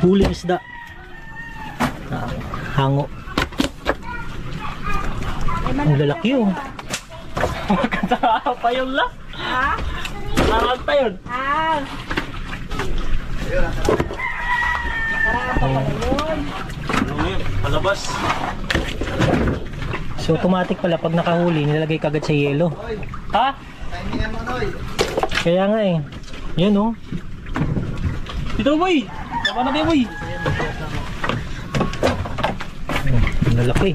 Huli isda. Hango. Ang lalaki oh. Magkatawa pa yun lang. Ha? Nakakad pa yun. Ah. Parang pa yun. Ano yun? Palabas. So automatic pala pag nakahuli nilalagay kagad sa yelo. Ha? Kaya nga eh. Yan oh. Dito boy. Tama na kayo boy. Ang lalaki.